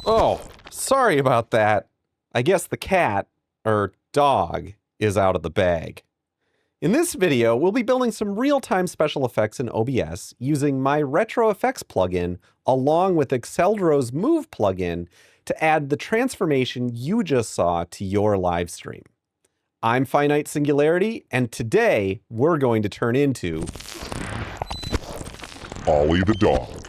Oh, sorry about that. I guess the cat, or dog, is out of the bag. In this video, we'll be building some real-time special effects in OBS using my Retro Effects plugin along with Exceldro's Move plugin to add the transformation you just saw to your live stream. I'm Finite Singularity, and today we're going to turn into Ollie the Dog.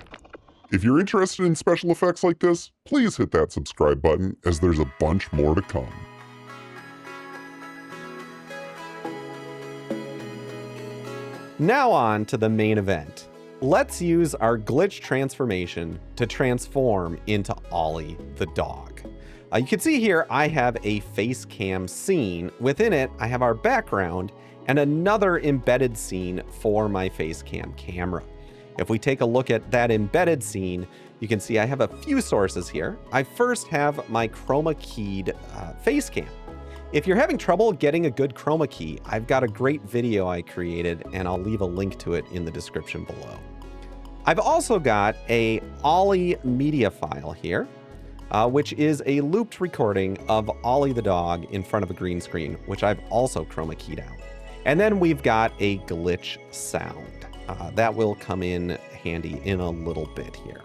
If you're interested in special effects like this, please hit that subscribe button as there's a bunch more to come. Now on to the main event. Let's use our glitch transformation to transform into Ollie the Dog. You can see here I have a face cam scene. Within it, I have our background and another embedded scene for my face cam camera. If we take a look at that embedded scene, you can see I have a few sources here. I first have my chroma keyed face cam. If you're having trouble getting a good chroma key, I've got a great video I created and I'll leave a link to it in the description below. I've also got a Ollie media file here, which is a looped recording of Ollie the Dog in front of a green screen, which I've also chroma keyed out. And then we've got a glitch sound. That will come in handy in a little bit here.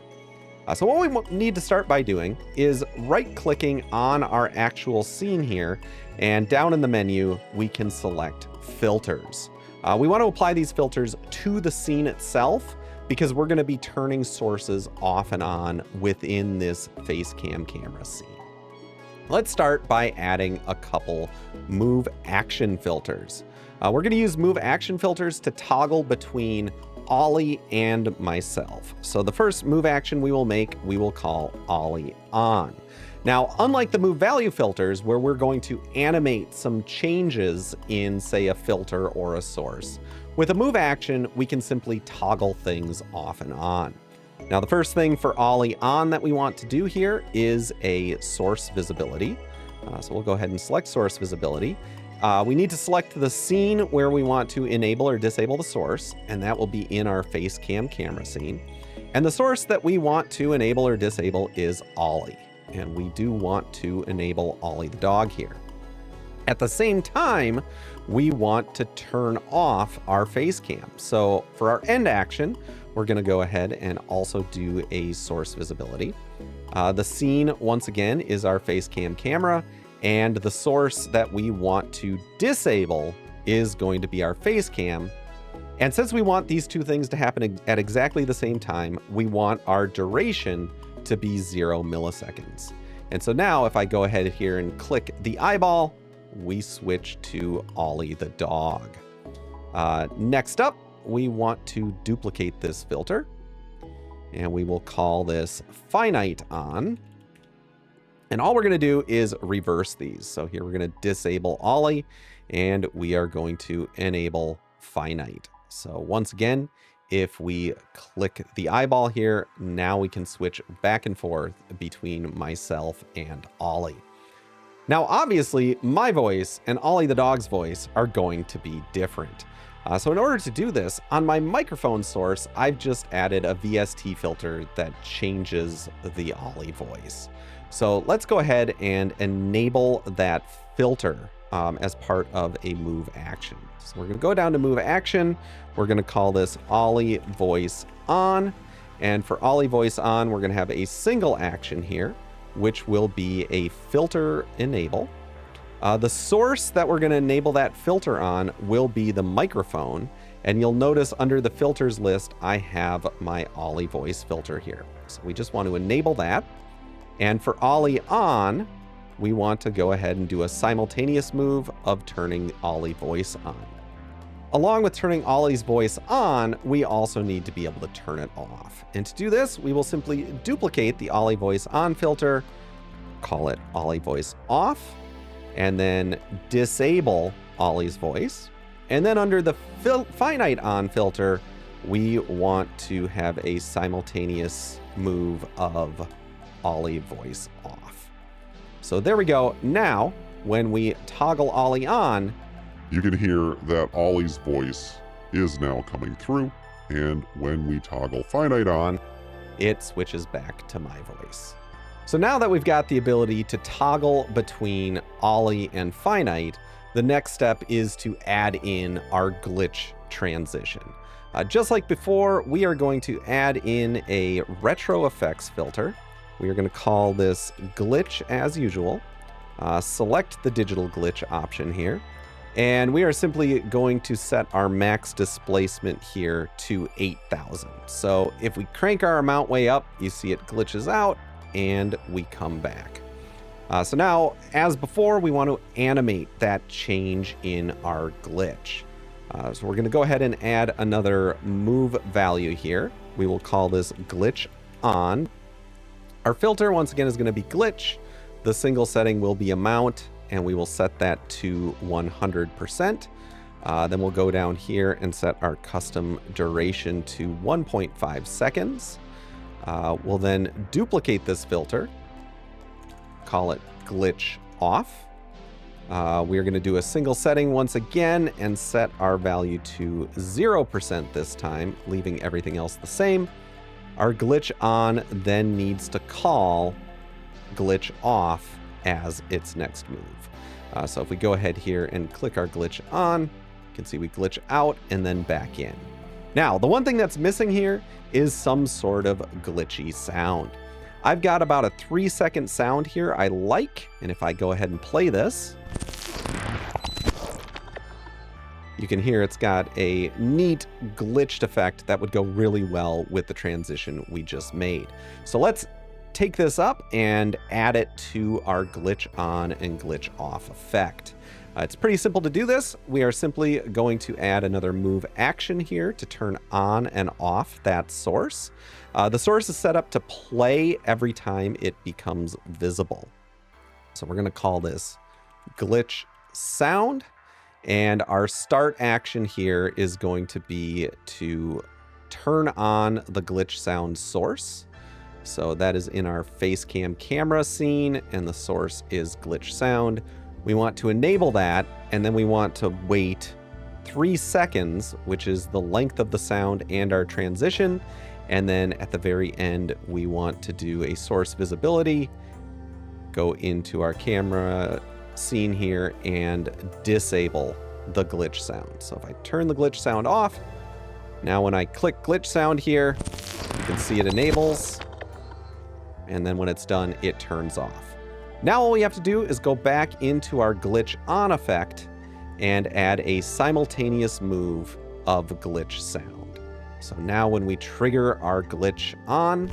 So what we need to start by doing is right-clicking on our actual scene here, and down in the menu, we can select filters. We want to apply these filters to the scene itself because we're going to be turning sources off and on within this face cam camera scene. Let's start by adding a couple move action filters. We're going to use move action filters to toggle between Ollie and myself. So the first move action we will make, we will call Ollie on. Now, unlike the move value filters where we're going to animate some changes in, say, a filter or a source, with a move action, we can simply toggle things off and on. Now, the first thing for Ollie on that we want to do here is a source visibility. So we'll go ahead and select source visibility. We need to select the scene where we want to enable or disable the source, and that will be in our face cam camera scene. And the source that we want to enable or disable is Ollie. And we do want to enable Ollie the Dog here. At the same time, we want to turn off our face cam. So for our end action, we're going to go ahead and also do a source visibility. The scene, once again, is our face cam camera. And the source that we want to disable is going to be our face cam. And since we want these two things to happen at exactly the same time, we want our duration to be 0 milliseconds. And so now if I go ahead here and click the eyeball, we switch to Ollie the Dog. Next up, we want to duplicate this filter. And we will call this finite on. And all we're going to do is reverse these. So here we're going to disable Ollie, and we are going to enable finite. So once again, if we click the eyeball here, now we can switch back and forth between myself and Ollie. Now, obviously, my voice and Ollie the Dog's voice are going to be different. So in order to do this, on my microphone source, I've just added a VST filter that changes the Ollie voice. So let's go ahead and enable that filter as part of a move action. So we're going to go down to move action. We're going to call this Ollie voice on. And for Ollie voice on, we're going to have a single action here, which will be a filter enable. The source that we're going to enable that filter on will be the microphone. And you'll notice under the filters list, I have my Ollie voice filter here. So we just want to enable that. And for Ollie on, we want to go ahead and do a simultaneous move of turning Ollie voice on. Along with turning Ollie's voice on, we also need to be able to turn it off. And to do this, we will simply duplicate the Ollie voice on filter, call it Ollie voice off, and then disable Ollie's voice. And then under the finite on filter, we want to have a simultaneous move of Ollie voice off. So there we go. Now, when we toggle Ollie on, You can hear that Ollie's voice is now coming through, and when we toggle finite on, it switches back to my voice. So now that we've got the ability to toggle between Ollie and finite, the next step is to add in our glitch transition. Just like before, we are going to add in a retro effects filter. We are going to call this glitch as usual. Select the digital glitch option here. And we are simply going to set our max displacement here to 8,000. So if we crank our amount way up, you see it glitches out and we come back. So now, as before, we want to animate that change in our glitch. So we're going to go ahead and add another move value here. We will call this glitch on. Our filter, once again, is going to be glitch. The single setting will be amount, and we will set that to 100%. Then we'll go down here and set our custom duration to 1.5 seconds. We'll then duplicate this filter, call it glitch off. We are going to do a single setting once again and set our value to 0% this time, leaving everything else the same. Our glitch on then needs to call glitch off as its next move. So if we go ahead here and click our glitch on, you can see we glitch out and then back in. Now, the one thing that's missing here is some sort of glitchy sound. I've got about a 3-second sound here I like, and if I go ahead and play this, you can hear it's got a neat glitched effect that would go really well with the transition we just made. So let's take this up and add it to our glitch on and glitch off effect. It's pretty simple to do this. We are simply going to add another move action here to turn on and off that source. The source is set up to play every time it becomes visible. So we're going to call this glitch sound. And our start action here is going to be to turn on the glitch sound source. So that is in our face cam camera scene, and the source is glitch sound. We want to enable that, and then we want to wait 3 seconds, which is the length of the sound and our transition. And then at the very end, we want to do a source visibility, go into our camera scene here and disable the glitch sound. So if I turn the glitch sound off, now when I click glitch sound here, you can see it enables. And then when it's done, it turns off. Now all we have to do is go back into our glitch on effect and add a simultaneous move of glitch sound. So now when we trigger our glitch on,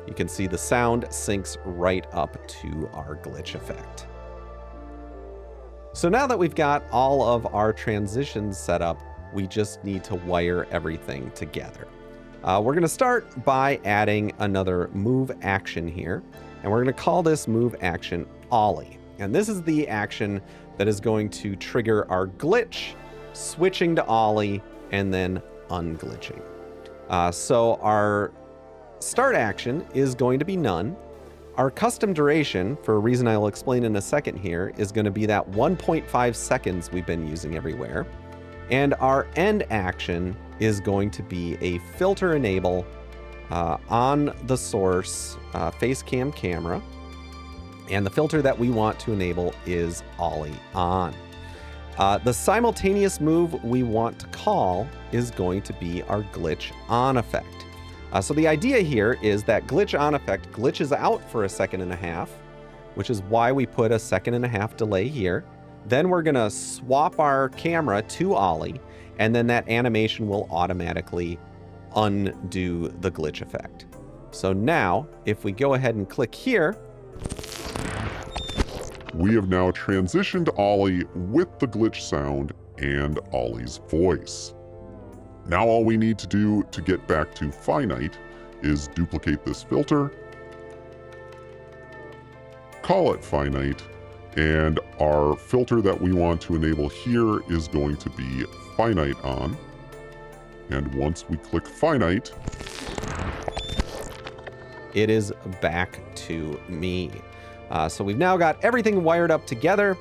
you can see the sound syncs right up to our glitch effect. So now that we've got all of our transitions set up, we just need to wire everything together. We're going to start by adding another move action here, and we're going to call this move action Ollie. And this is the action that is going to trigger our glitch, switching to Ollie, and then unglitching. So our start action is going to be none. Our custom duration, for a reason I'll explain in a second here, is going to be that 1.5 seconds we've been using everywhere. And our end action is going to be a filter enable on the source face cam camera. And the filter that we want to enable is Ollie on. The simultaneous move we want to call is going to be our glitch on effect. So the idea here is that glitch on effect glitches out for 1.5 seconds, which is why we put a 1.5 second delay here. Then we're going to swap our camera to Ollie, and then that animation will automatically undo the glitch effect. So now, if we go ahead and click here, we have now transitioned Ollie with the glitch sound and Ollie's voice. Now all we need to do to get back to finite is duplicate this filter, call it finite, and our filter that we want to enable here is going to be finite on. And once we click finite, it is back to me. So we've now got everything wired up together.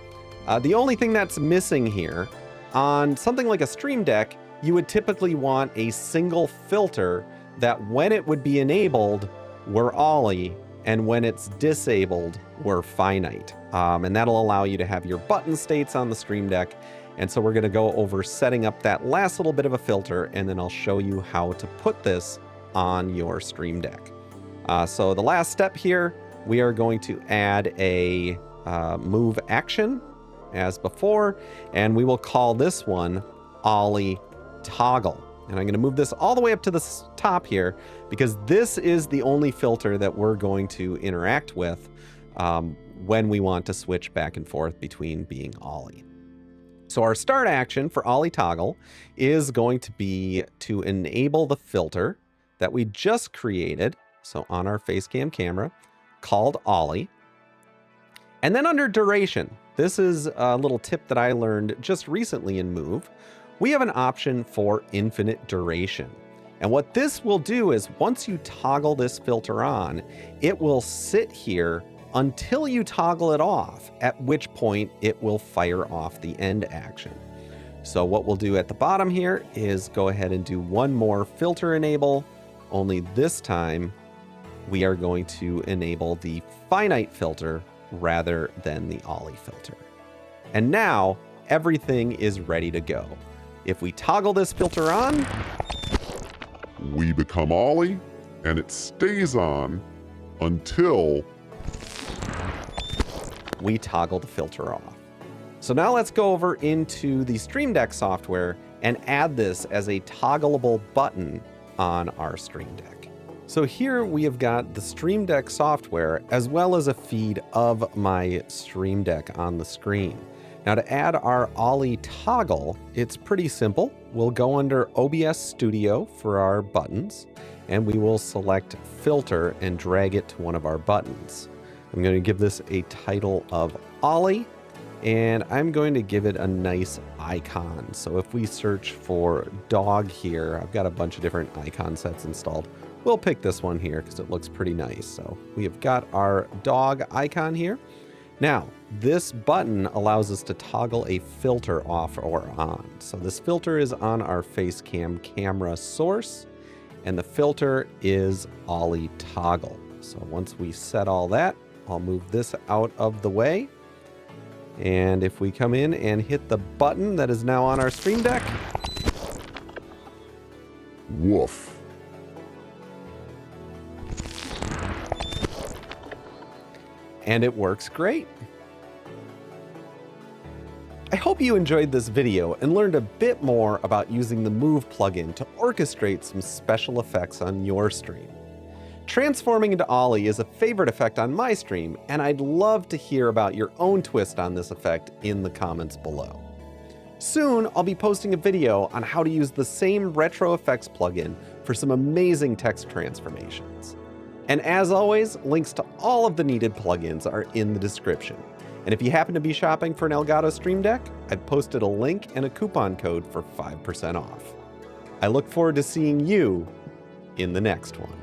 The only thing that's missing here, on something like a Stream Deck, you would typically want a single filter that when it would be enabled we're Ollie, and when it's disabled, we're finite. And that'll allow you to have your button states on the Stream Deck. And so we're going to go over setting up that last little bit of a filter, and then I'll show you how to put this on your Stream Deck. So the last step here, we are going to add a move action as before, and we will call this one Ollie Toggle. And I'm going to move this all the way up to the top here because this is the only filter that we're going to interact with when we want to switch back and forth between being Ollie. So our start action for Ollie Toggle is going to be to enable the filter that we just created, so on our Facecam camera, called Ollie. And then under duration, this is a little tip that I learned just recently in Move. We have an option for infinite duration. And what this will do is once you toggle this filter on, it will sit here until you toggle it off, at which point it will fire off the end action. So what we'll do at the bottom here is go ahead and do one more filter enable, only this time we are going to enable the finite filter rather than the Ollie filter. And now everything is ready to go. If we toggle this filter on, we become Ollie, and it stays on until we toggle the filter off. So now let's go over into the Stream Deck software and add this as a toggleable button on our Stream Deck. So here we have got the Stream Deck software as well as a feed of my Stream Deck on the screen. Now to add our Ollie toggle, it's pretty simple. We'll go under OBS Studio for our buttons, and we will select Filter and drag it to one of our buttons. I'm going to give this a title of Ollie, and I'm going to give it a nice icon. So if we search for dog here, I've got a bunch of different icon sets installed. We'll pick this one here because it looks pretty nice. So we have got our dog icon here. Now, this button allows us to toggle a filter off or on. So this filter is on our Facecam camera source, and the filter is Ollie Toggle. So once we set all that, I'll move this out of the way. And if we come in and hit the button that is now on our Stream Deck, woof. and it works great. I hope you enjoyed this video and learned a bit more about using the Move plugin to orchestrate some special effects on your stream. Transforming into Ollie is a favorite effect on my stream, and I'd love to hear about your own twist on this effect in the comments below. Soon, I'll be posting a video on how to use the same retro effects plugin for some amazing text transformations. And as always, links to all of the needed plugins are in the description. And if you happen to be shopping for an Elgato Stream Deck, I've posted a link and a coupon code for 5% off. I look forward to seeing you in the next one.